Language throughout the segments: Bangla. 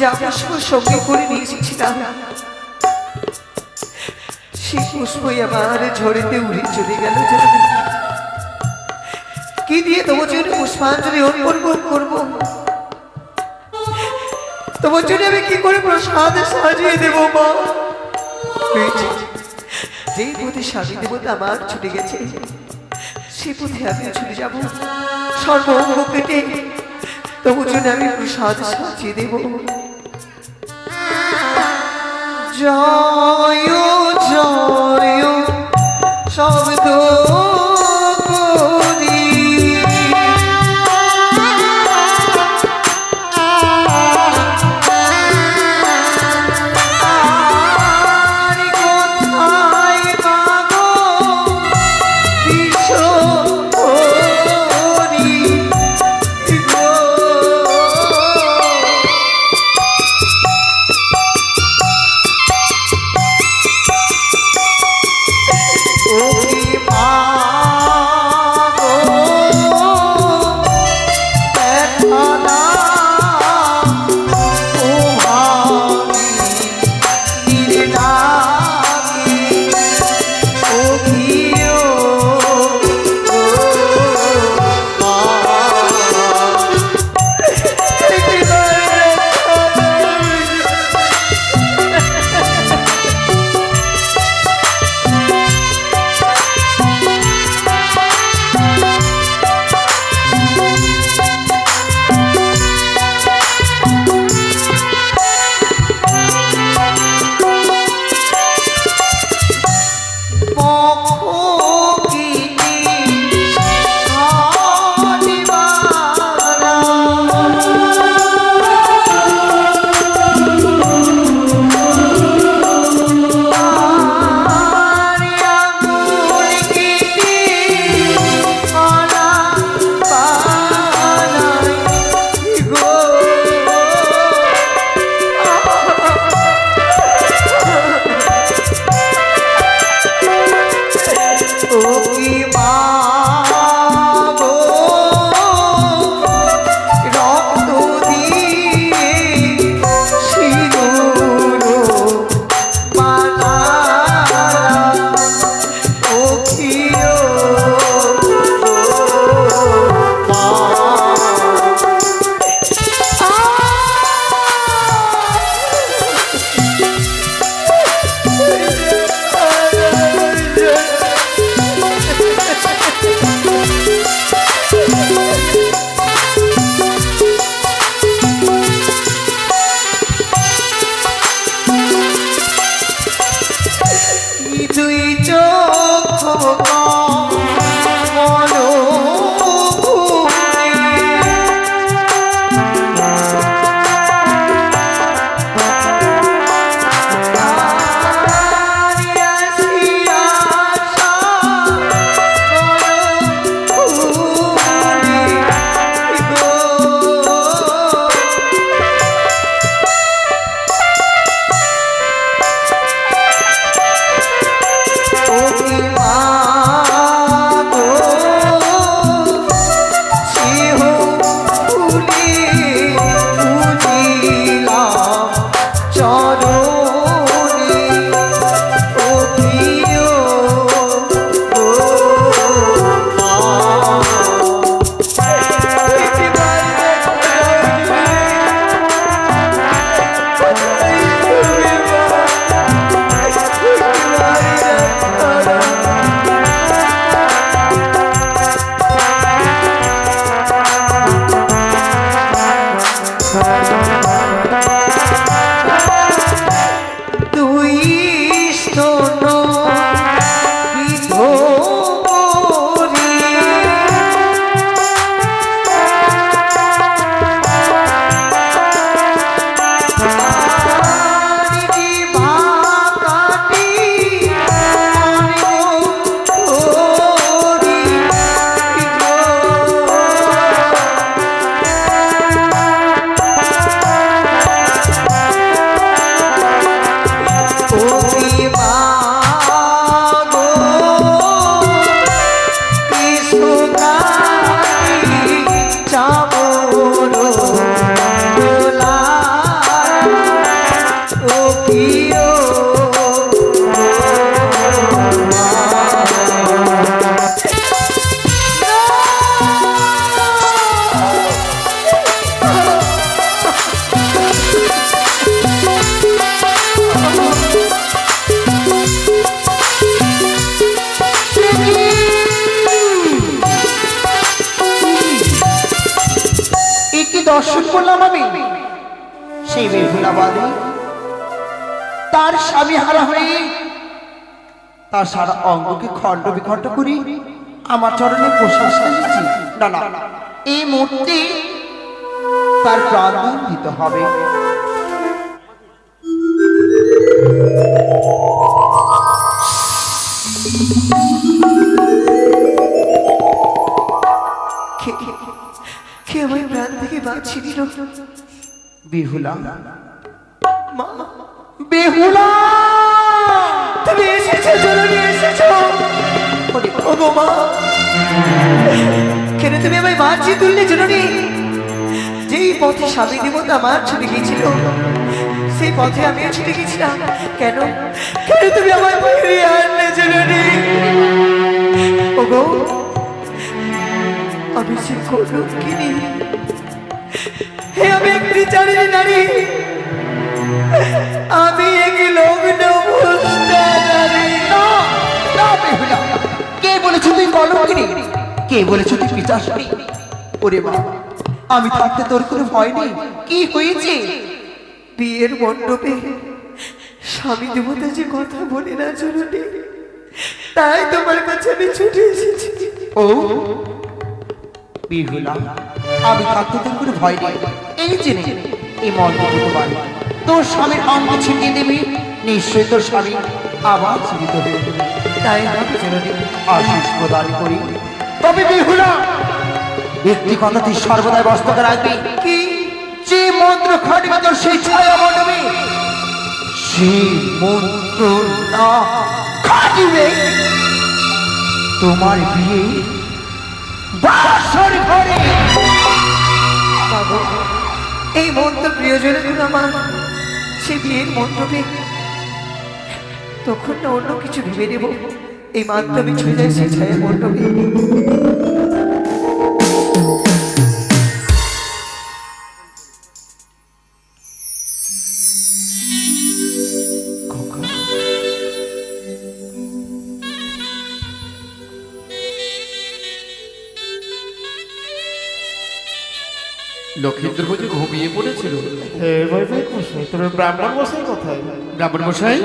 যা পুষ্প সঙ্গে করে নিয়ে এসেছিলাম সেই পুষ্পই আমার ঝড়েতে উড়ে চলে গেল। কি দিয়ে তোমার জন্য পুষ্পাঞ্জলি অর্পণ করবো? তোমার জন্য আমি কি করে প্রসাদ সাজিয়ে দেবো মা? যেই পথে সাজিয়ে দেবো আমার ছুটে গেছে, সে পথে আমি ছুটে যাবো সর্বঙ্গ কেটে। তোমার জন্য আমি প্রসাদ সাজিয়ে দেবো। জয় জয় শব্দ সেই বেহুলাবাদী তার স্বামী হারা হয়ে তার সারা অঙ্গকে খণ্ড বিখণ্ড করি আমার চরণে প্রশ্বাস দিচ্ছি। না না, এই মুহূর্তে তার প্রাণদান দিতে হবে। কে আমার প্রাণ থেকে বাঁচিয়ে দিল? বেহুলা, মা, বেহুলা, তুমি এসেছো, জননী এসেছো। ওগো মা, কেন তুমি আমায় বাঁচিয়ে তুললে জননী? যেই পথে স্বামী দেবতা আমার ছুটে গিয়েছিল, সেই পথে আমিও ছুটে গেছিলাম। কেন কেন তুমি আমায় ফিরিয়ে আনলে জননী? ওগো, আমি সে কলঙ্কিনী, হে আমি একটি চারিণী নারী, আমি একটি লগ্ন ভ্রষ্টা নারী। না বেহুলা, কে বলেছ তুই কলঙ্কিনী? কে বলেছ তুই পিশাচিনী? ওরে বাবা, আমি থাকতে তোর কোনো ভয় নেই। কি হয়েছে? বিয়ের মণ্ডপে স্বামী দেবতা যে কথা বলে না জননী, তাই তোমার কাছে আমি ছুটে এসেছি। ও বেহুলা, আমি থাকতে তোর কোনো ভয় নেই। এই জেনে এই মণ্ডপ বাড়ি তোর স্বামীর অঙ্গ ছিটিয়ে দেবি, নিশ্চয়ই তোর স্বামী আবার জীবিত হয়ে যাবে। তাই আমি জননী আশিস প্রদান করি। তবে বেহুলা, একটি কথা তুই সর্বদাই বস্তকে রাখবি। কি? যে মন্ত্র খাটবে তোর সেই ছায়া মণ্ডপে, সেই মন্ত্র না খাটিবে তোমার বিয়ে বাসর ঘরে। বাবু, এই মন্ত্র প্রিয়জনের গুণ আমার, সে বিয়ের মন্ত্রকে তখন না অন্য কিছু ভেবে নেব। এই মাত্র আমি ছুঁয়ে যাই সেই ছায়া মণ্ডপে। লক্ষেন্দ্র বুঝি ঘুমিয়ে পড়েছিল। তবে ব্রাহ্মণ মশাই কোথায়? ব্রাহ্মণ মশাই,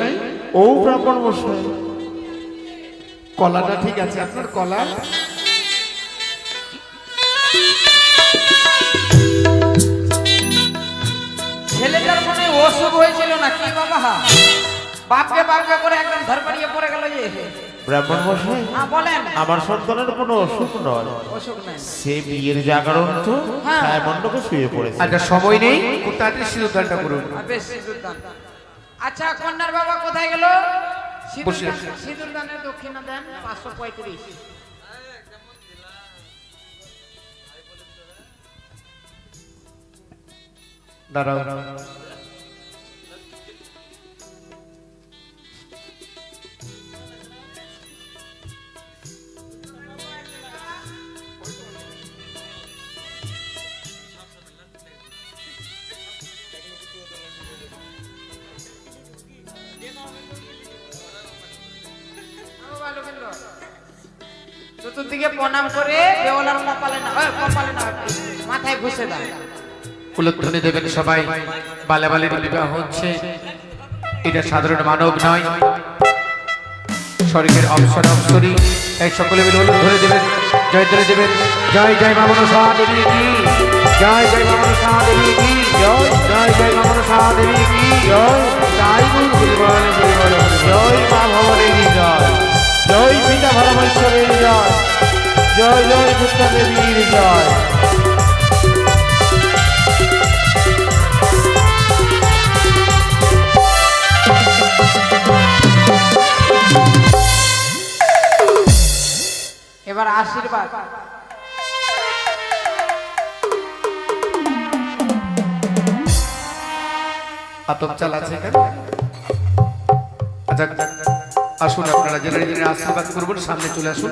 ও ব্রাহ্মণ মশাই, কলাটা ঠিক আছে আপনার? কলা ছেলেটার মনে অসুখ হয়েছিল নাকি বাবা? বাপকে বাপকে করে একদম ধরপাড়িয়ে পড়ে গেল যে। ব্রাহ্মণ মশাই, হ্যাঁ বলেন। আমার সন্তানের কোনো অসুখ নয়, অসুখ নাই। সে বিয়ের জাগরণ তো হ্যাঁ। ছায়া মণ্ডপে শুয়ে পড়েছে। একটা সময় নেই, খুব তাড়াতাড়ি সিঁদুরদানটা করুন। বেশ, সিঁদুরদান। আচ্ছা, কন্যার বাবা কোথায় গেল? বসে আছে। সিঁদুরদানের দক্ষিণা দেন 535। দাঁড়াও, চতুর্দিকে প্রণাম করে দেওয়ালার কপালে না, কপালে না, মাথায় ঘুষে দাও। উলুধ্বনি দেবেন সবাই। বাল্যবালের বিবাহ হচ্ছে, এটা সাধারণ মানব নয়, স্বর্গের অপসর অপসরী। তাই সকলে মিলে উলুধ্বনি দেবেন, জয়ধ্বনি দেবেন। জয় জয় মা মনসা দেবী কি জয়, জয় মা মনসা দেবী কি জয়, জয় জয় মা মনসা দেবী কি জয়। তাই বল জয় মা ভবানী জয়, জয় পিতা পরমেশ্বরের জয়, জয় জয় দুর্গা দেবীর জয়। এবার আশীর্বাদ। আতপ চাল আছে কেন? আচ্ছা, আসুন আপনারা যারা আশীর্বাদ করবেন সামনে চলে আসুন।